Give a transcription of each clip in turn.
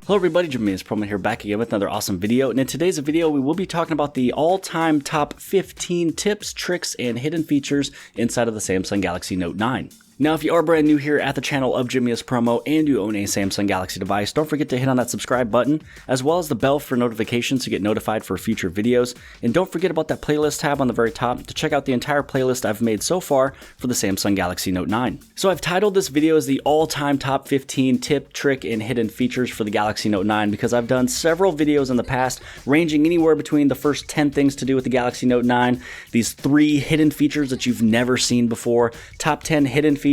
Hello everybody, jimmyispromo here, back again with another awesome video, and in today's video we will be talking about the all-time top 15 tips, tricks, and hidden features inside of the Samsung Galaxy Note 9. Now, if you are brand new here at the channel of jimmyispromo and you own a Samsung Galaxy device, don't forget to hit on that subscribe button, as well as the bell for notifications to get notified for future videos. And don't forget about that playlist tab on the very top to check out the entire playlist I've made so far for the Samsung Galaxy Note 9. So I've titled this video as the all-time top 15 tip, trick, and hidden features for the Galaxy Note 9 because I've done several videos in the past ranging anywhere between the first 10 things to do with the Galaxy Note 9, these 3 hidden features that you've never seen before, top 10 hidden features,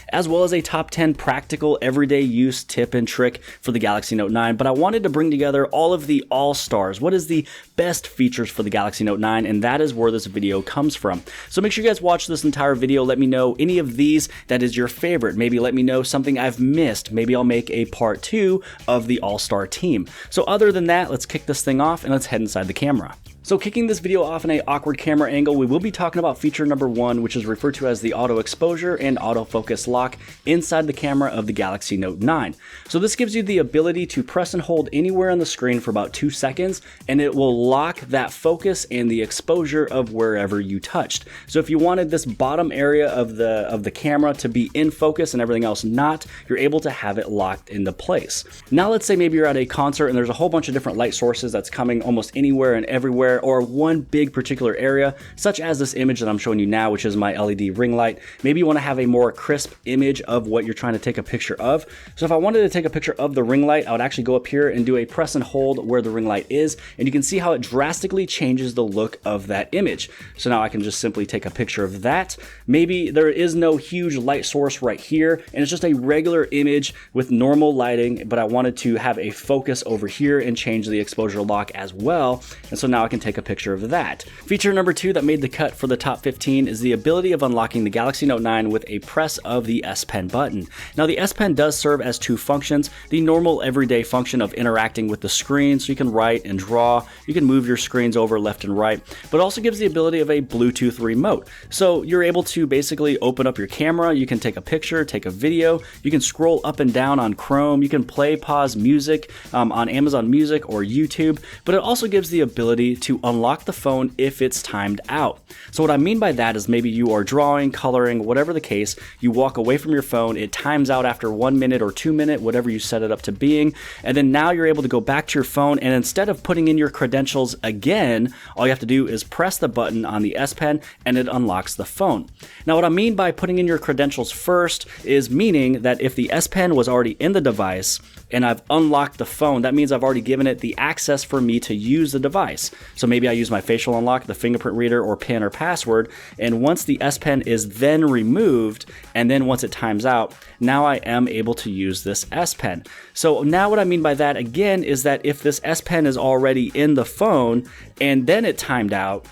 as well as a top 10 practical everyday use tip and trick for the Galaxy Note 9. But I wanted to bring together all of the all-stars. What is the best features for the Galaxy Note 9? And that is where this video comes from. So make sure you guys watch this entire video. Let me know any of these that is your favorite. Maybe let me know something I've missed. Maybe I'll make a part 2 of the all-star team. So other than that, let's kick this thing off and let's head inside the camera. So kicking this video off in an awkward camera angle, we will be talking about feature number 1, which is referred to as the auto exposure and autofocus lock inside the camera of the Galaxy Note 9. So this gives you the ability to press and hold anywhere on the screen for about 2 seconds, and it will lock that focus and the exposure of wherever you touched. So if you wanted this bottom area of the camera to be in focus and everything else not, you're able to have it locked into place. Now let's say maybe you're at a concert and there's a whole bunch of different light sources that's coming almost anywhere and everywhere, or one big particular area, such as this image that I'm showing you now, which is my LED ring light. Maybe you want to have a more crisp image of what you're trying to take a picture of. So if I wanted to take a picture of the ring light, I would actually go up here and do a press and hold where the ring light is, and you can see how it drastically changes the look of that image. So now I can just simply take a picture of that. Maybe there is no huge light source right here, and it's just a regular image with normal lighting, but I wanted to have a focus over here and change the exposure lock as well. And so now I can take a picture of that. Feature number 2 that made the cut for the top 15 is the ability of unlocking the Galaxy Note 9 with a press of the S Pen button. Now the S Pen does serve as 2 functions: the normal everyday function of interacting with the screen, so you can write and draw, you can move your screens over left and right, but also gives the ability of a Bluetooth remote. So you're able to basically open up your camera, you can take a picture, take a video, you can scroll up and down on Chrome, you can play, pause music on Amazon Music or YouTube, but it also gives the ability to unlock the phone if it's timed out. So what I mean by that is maybe you are drawing, coloring, whatever the case, you walk away from your phone, it times out after 1 minute or 2 minutes, whatever you set it up to being, and then now you're able to go back to your phone, and instead of putting in your credentials again, all you have to do is press the button on the S Pen and it unlocks the phone. Now what I mean by putting in your credentials first is meaning that if the S Pen was already in the device and I've unlocked the phone, that means I've already given it the access for me to use the device. So maybe I use my facial unlock, the fingerprint reader, or PIN or password, and once the S Pen is then removed, and then once it times out, now I am able to use this S Pen. So now what I mean by that again is that if this S Pen is already in the phone and then it timed out,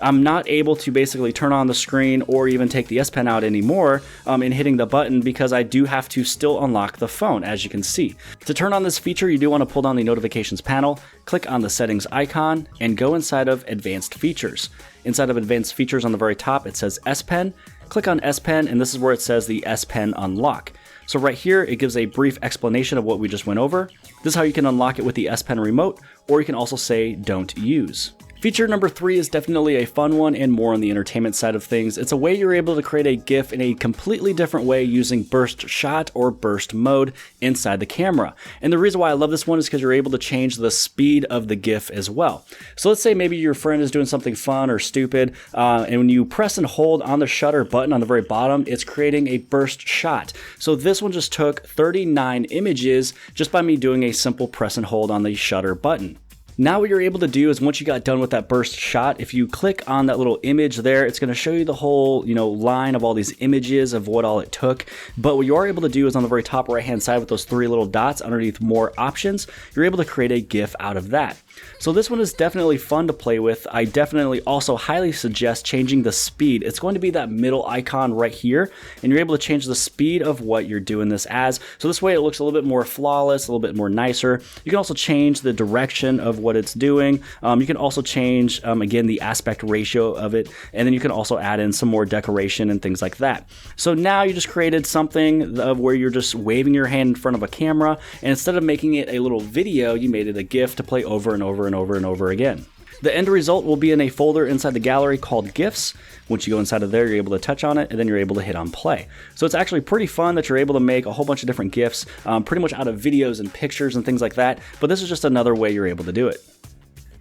I'm not able to basically turn on the screen or even take the S Pen out anymore in hitting the button, because I do have to still unlock the phone, as you can see. To turn on this feature, you do want to pull down the notifications panel, click on the settings icon, and go inside of advanced features. Inside of advanced features on the very top, it says S Pen. Click on S Pen, and this is where it says the S Pen unlock. So right here, it gives a brief explanation of what we just went over. This is how you can unlock it with the S Pen remote, or you can also say don't use. Feature number 3 is definitely a fun one and more on the entertainment side of things. It's a way you're able to create a GIF in a completely different way using burst shot or burst mode inside the camera. And the reason why I love this one is because you're able to change the speed of the GIF as well. So let's say maybe your friend is doing something fun or stupid, and when you press and hold on the shutter button on the very bottom, it's creating a burst shot. So this one just took 39 images just by me doing a simple press and hold on the shutter button. Now what you're able to do is once you got done with that burst shot, if you click on that little image there, it's going to show you the whole, line of all these images of what all it took. But what you are able to do is on the very top right hand side with those 3 little dots underneath more options, you're able to create a GIF out of that. So this one is definitely fun to play with. I definitely also highly suggest changing the speed. It's going to be that middle icon right here, and you're able to change the speed of what you're doing this as. So this way it looks a little bit more flawless, a little bit more nicer. You can also change the direction of what it's doing. You can also change, again, the aspect ratio of it, and then you can also add in some more decoration and things like that. So now you just created something of where you're just waving your hand in front of a camera, and instead of making it a little video, you made it a GIF to play over and over and over and over again. The end result will be in a folder inside the gallery called GIFs. Once you go inside of there, you're able to touch on it, and then you're able to hit on play. So it's actually pretty fun that you're able to make a whole bunch of different GIFs, pretty much out of videos and pictures and things like that, but this is just another way you're able to do it.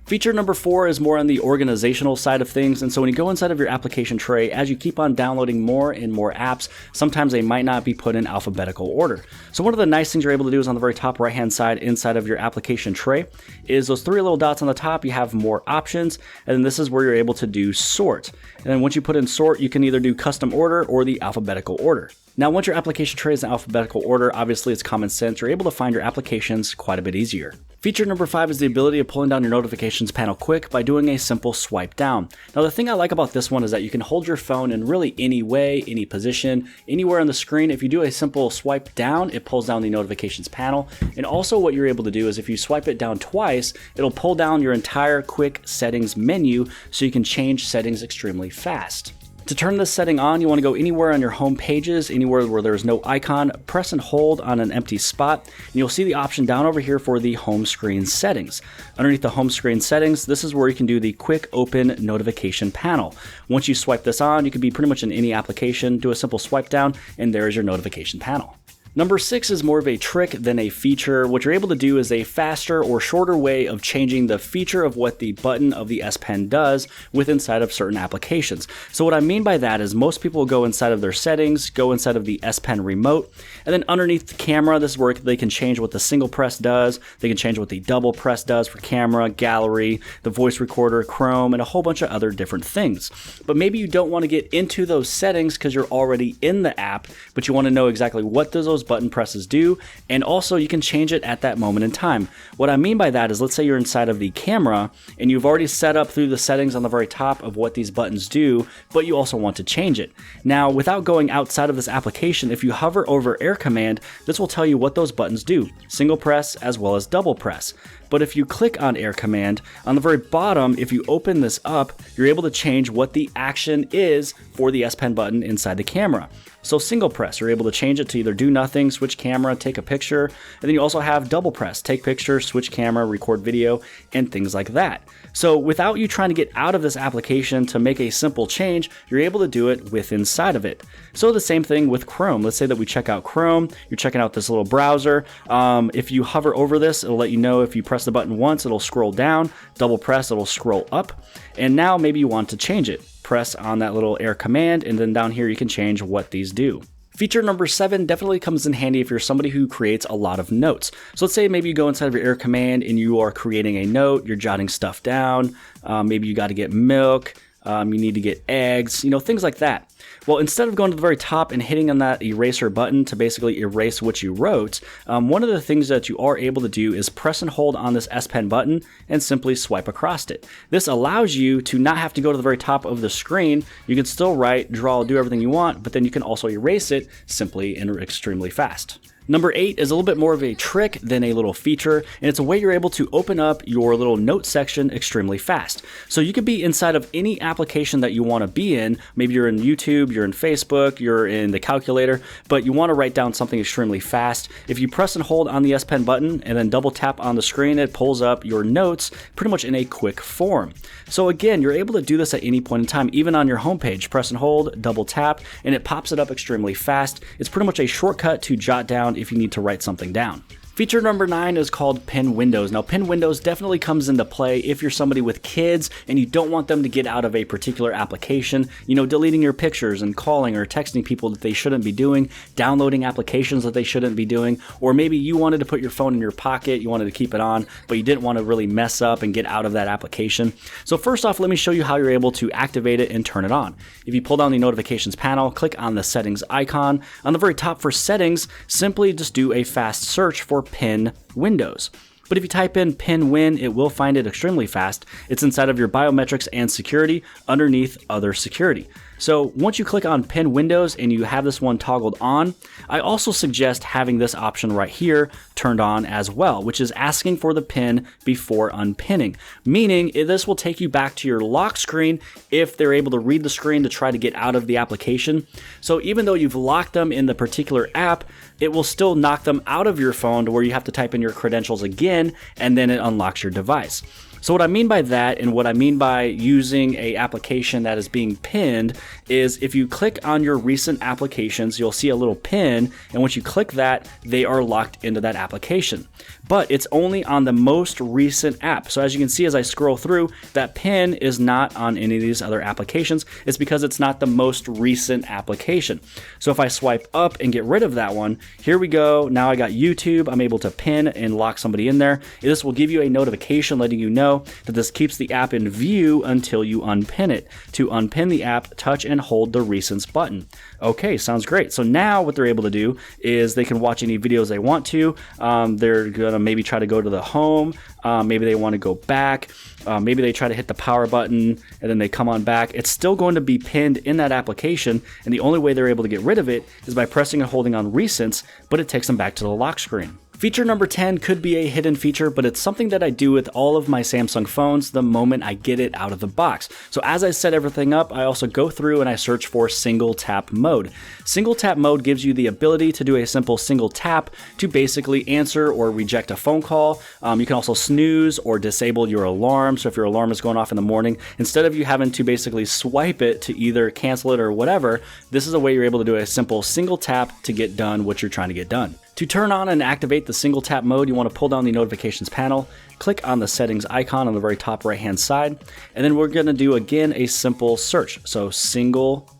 Feature number 4 is more on the organizational side of things, and so when you go inside of your application tray, as you keep on downloading more and more apps, sometimes they might not be put in alphabetical order. So one of the nice things you're able to do is on the very top right hand side inside of your application tray is those 3 little dots on the top. You have more options, and then this is where you're able to do sort. And then once you put in sort, you can either do custom order or the alphabetical order. Now, once your application tray is in alphabetical order, obviously it's common sense, you're able to find your applications quite a bit easier. Feature number 5 is the ability of pulling down your notifications panel quick by doing a simple swipe down. Now, the thing I like about this one is that you can hold your phone in really any way, any position, anywhere on the screen. If you do a simple swipe down, it pulls down the notifications panel. And also what you're able to do is if you swipe it down twice, it'll pull down your entire quick settings menu so you can change settings extremely fast. To turn this setting on, you want to go anywhere on your home pages, anywhere where there's no icon, press and hold on an empty spot, and you'll see the option down over here for the home screen settings. Underneath the home screen settings, this is where you can do the quick open notification panel. Once you swipe this on, you can be pretty much in any application, do a simple swipe down, and there's your notification panel. Number 6 is more of a trick than a feature. What you're able to do is a faster or shorter way of changing the feature of what the button of the S Pen does with inside of certain applications. So what I mean by that is most people will go inside of their settings, go inside of the S Pen remote, and then underneath the camera, this is where they can change what the single press does, they can change what the double press does for camera, gallery, the voice recorder, Chrome, and a whole bunch of other different things. But maybe you don't want to get into those settings because you're already in the app, but you want to know exactly what does those button presses do, and also you can change it at that moment in time. What I mean by that is, let's say you're inside of the camera and you've already set up through the settings on the very top of what these buttons do, but you also want to change it. Now, without going outside of this application, if you hover over Air Command, this will tell you what those buttons do, single press as well as double press. But if you click on Air Command, on the very bottom, if you open this up, you're able to change what the action is for the S Pen button inside the camera. So single press, you're able to change it to either do nothing, switch camera, take a picture, and then you also have double press, take picture, switch camera, record video, and things like that. So without you trying to get out of this application to make a simple change, you're able to do it with inside of it. So the same thing with Chrome. Let's say that we check out Chrome, you're checking out this little browser. If you hover over this, it'll let you know if you press the button once, it'll scroll down, double press, it'll scroll up, and now maybe you want to change it. Press on that little Air Command, and then down here you can change what these do. Feature number 7 definitely comes in handy if you're somebody who creates a lot of notes. So let's say maybe you go inside of your Air Command and you are creating a note, you're jotting stuff down, maybe you got to get milk, you need to get eggs, things like that. Well, instead of going to the very top and hitting on that eraser button to basically erase what you wrote, one of the things that you are able to do is press and hold on this S Pen button and simply swipe across it. This allows you to not have to go to the very top of the screen. You can still write, draw, do everything you want, but then you can also erase it simply and extremely fast. Number 8 is a little bit more of a trick than a little feature, and it's a way you're able to open up your little note section extremely fast. So you could be inside of any application that you want to be in. Maybe you're in YouTube, you're in Facebook, you're in the calculator, but you want to write down something extremely fast. If you press and hold on the S Pen button and then double tap on the screen, it pulls up your notes pretty much in a quick form. So again, you're able to do this at any point in time, even on your homepage. Press and hold, double tap, and it pops it up extremely fast. It's pretty much a shortcut to jot down if you need to write something down. Feature number 9 is called Pin Windows. Now, Pin Windows definitely comes into play if you're somebody with kids and you don't want them to get out of a particular application, deleting your pictures and calling or texting people that they shouldn't be doing, downloading applications that they shouldn't be doing, or maybe you wanted to put your phone in your pocket, you wanted to keep it on, but you didn't want to really mess up and get out of that application. So first off, let me show you how you're able to activate it and turn it on. If you pull down the notifications panel, click on the settings icon. On the very top for settings, simply just do a fast search for Pin Windows. But if you type in pin when, it will find it extremely fast. It's inside of your biometrics and security underneath other security. So once you click on pin windows and you have this one toggled on, I also suggest having this option right here turned on as well, which is asking for the pin before unpinning, meaning this will take you back to your lock screen if they're able to read the screen to try to get out of the application. So even though you've locked them in the particular app, it will still knock them out of your phone to where you have to type in your credentials again, and then it unlocks your device. So what I mean by that, and what I mean by using an application that is being pinned, is if you click on your recent applications, you'll see a little pin, and once you click that, they are locked into that application. But it's only on the most recent app. So as you can see as I scroll through, that pin is not on any of these other applications. It's because it's not the most recent application. So if I swipe up and get rid of that one, here we go. Now I got YouTube. I'm able to pin and lock somebody in there. This will give you a notification letting you know that this keeps the app in view until you unpin it. To unpin the app, touch and hold the recents button. Okay, sounds great. So now what they're able to do is they can watch any videos they want to. They're gonna maybe try to go to the home. Maybe they want to go back. Maybe they try to hit the power button and then they come on back. It's still going to be pinned in that application, and the only way they're able to get rid of it is by pressing and holding on recents, but it takes them back to the lock screen. Feature number 10 could be a hidden feature, but it's something that I do with all of my Samsung phones the moment I get it out of the box. So as I set everything up, I also go through and I search for single tap mode. Single tap mode gives you the ability to do a simple single tap to basically answer or reject a phone call. You can also snooze or disable your alarm. So if your alarm is going off in the morning, instead of you having to basically swipe it to either cancel it or whatever, this is a way you're able to do a simple single tap to get done what you're trying to get done. To turn on and activate the single tap mode, you want to pull down the notifications panel, click on the settings icon on the very top right hand side, and then we're going to do again a simple search. So single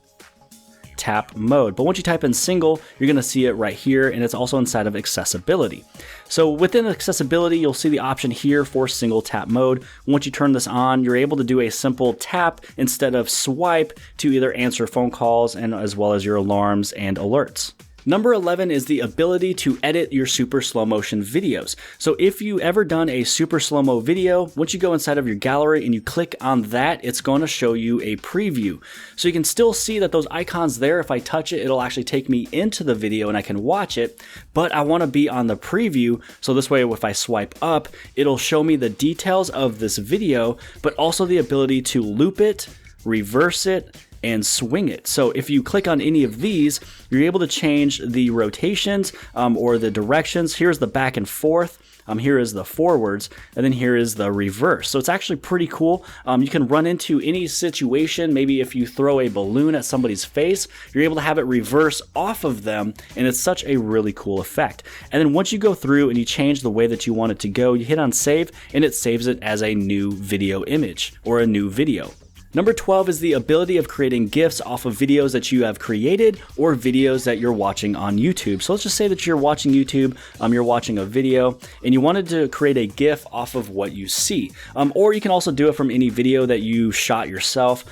tap mode. But once you type in single, you're going to see it right here, and it's also inside of accessibility. So within accessibility, you'll see the option here for single tap mode. Once you turn this on, you're able to do a simple tap instead of swipe to either answer phone calls and as well as your alarms and alerts. Number 11 is the ability to edit your super slow motion videos. So if you ever done a super slow-mo video, once you go inside of your gallery and you click on that, it's going to show you a preview. So you can still see that those icons there, if I touch it, it'll actually take me into the video and I can watch it, but I want to be on the preview. So this way, if I swipe up, it'll show me the details of this video, but also the ability to loop it, reverse it, and swing it. So if you click on any of these, you're able to change the rotations or the directions. Here's the back and forth. Here is the forwards, and then here is the reverse. So it's actually pretty cool. You can run into any situation. Maybe if you throw a balloon at somebody's face, you're able to have it reverse off of them, and it's such a really cool effect. And then once you go through and you change the way that you want it to go, you hit on save, and it saves it as a new video image or a new video. Number 12 is the ability of creating GIFs off of videos that you have created or videos that you're watching on YouTube. So let's just say that you're watching YouTube, you're watching a video, and you wanted to create a GIF off of what you see. Or you can also do it from any video that you shot yourself.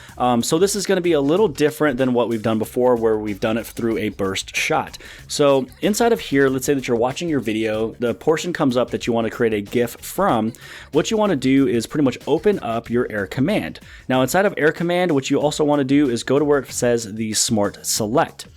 So this is going to be a little different than what we've done before, where we've done it through a burst shot. So inside of here, let's say that you're watching your video, the portion comes up that you want to create a GIF from. What you want to do is pretty much open up your Air Command. Now inside of Air Command, what you also want to do is go to where it says the Smart Select.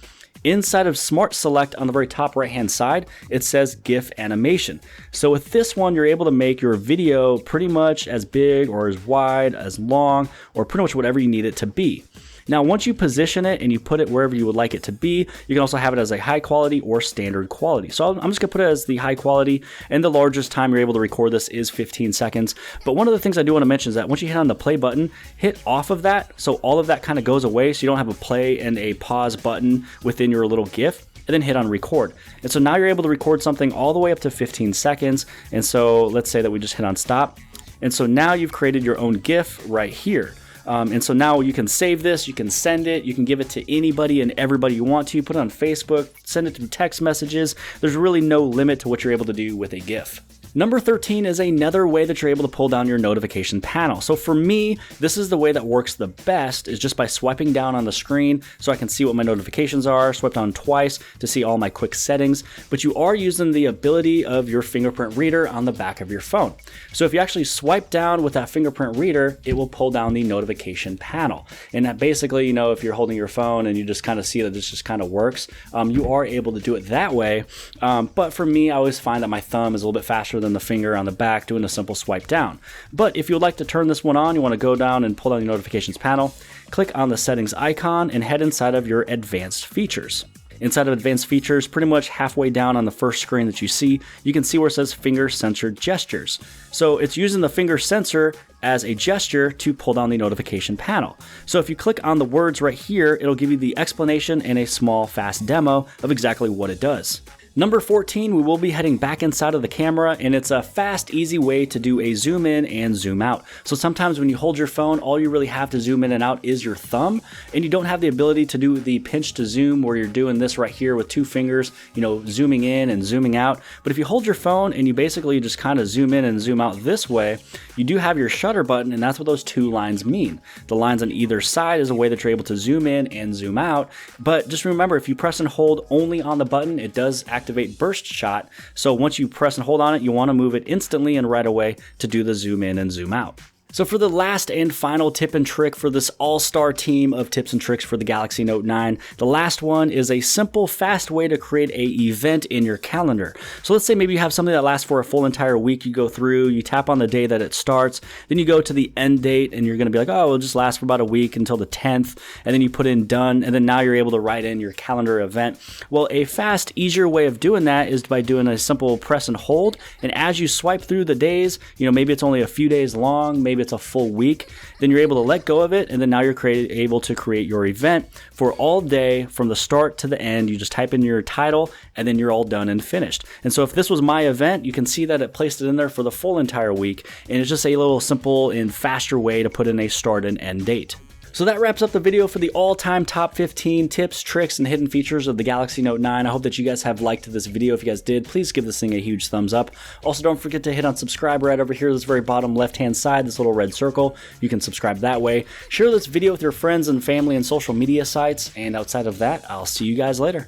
Inside of Smart Select on the very top right hand side, it says GIF animation. So with this one, you're able to make your video pretty much as big or as wide, as long, or pretty much whatever you need it to be. Now, once you position it and you put it wherever you would like it to be, you can also have it as a high quality or standard quality. So I'm just gonna put it as the high quality, and the largest time you're able to record this is 15 seconds. But one of the things I do wanna mention is that once you hit on the play button, hit off of that, so all of that kind of goes away, so you don't have a play and a pause button within your little GIF, and then hit on record. And so now you're able to record something all the way up to 15 seconds. And so let's say that we just hit on stop. And so now you've created your own GIF right here. And so now you can save this, you can send it, you can give it to anybody and everybody you want to, put it on Facebook, send it through text messages. There's really no limit to what you're able to do with a GIF. Number 13 is another way that you're able to pull down your notification panel. So for me, this is the way that works the best, is just by swiping down on the screen so I can see what my notifications are, swipe down twice to see all my quick settings, but you are using the ability of your fingerprint reader on the back of your phone. So if you actually swipe down with that fingerprint reader, it will pull down the notification panel. And that basically, if you're holding your phone and you just kind of see that this just kind of works, you are able to do it that way. But for me, I always find that my thumb is a little bit faster than the finger on the back doing a simple swipe down. But if you would like to turn this one on, you want to go down and pull down your notifications panel, click on the settings icon and head inside of your advanced features. Inside of advanced features, pretty much halfway down on the first screen that you can see where it says finger sensor gestures. So it's using the finger sensor as a gesture to pull down the notification panel. So if you click on the words right here, it'll give you the explanation and a small fast demo of exactly what it does. Number 14, we will be heading back inside of the camera, and it's a fast, easy way to do a zoom in and zoom out. So sometimes when you hold your phone, all you really have to zoom in and out is your thumb, and you don't have the ability to do the pinch to zoom where you're doing this right here with two fingers, zooming in and zooming out. But if you hold your phone and you basically just kind of zoom in and zoom out this way, you do have your shutter button, and that's what those two lines mean. The lines on either side is a way that you're able to zoom in and zoom out, but just remember, if you press and hold only on the button, it does activate burst shot. So once you press and hold on it, you want to move it instantly and right away to do the zoom in and zoom out. So for the last and final tip and trick for this all-star team of tips and tricks for the Galaxy Note 9, the last one is a simple, fast way to create an event in your calendar. So let's say maybe you have something that lasts for a full entire week. You go through, you tap on the day that it starts, then you go to the end date and you're going to be like, oh, it'll just last for about a week until the 10th, and then you put in done, and then now you're able to write in your calendar event. Well, a fast, easier way of doing that is by doing a simple press and hold, and as you swipe through the days, maybe it's only a few days long, maybe it's a full week, then you're able to let go of it, and then now you're able to create your event for all day from the start to the end. You just type in your title and then you're all done and finished. And so if this was my event, you can see that it placed it in there for the full entire week, and it's just a little simple and faster way to put in a start and end date. So that wraps up the video for the all-time top 15 tips, tricks, and hidden features of the Galaxy Note 9. I hope that you guys have liked this video. If you guys did, please give this thing a huge thumbs up. Also, don't forget to hit on subscribe right over here, this very bottom left-hand side, this little red circle. You can subscribe that way. Share this video with your friends and family and social media sites. And outside of that, I'll see you guys later.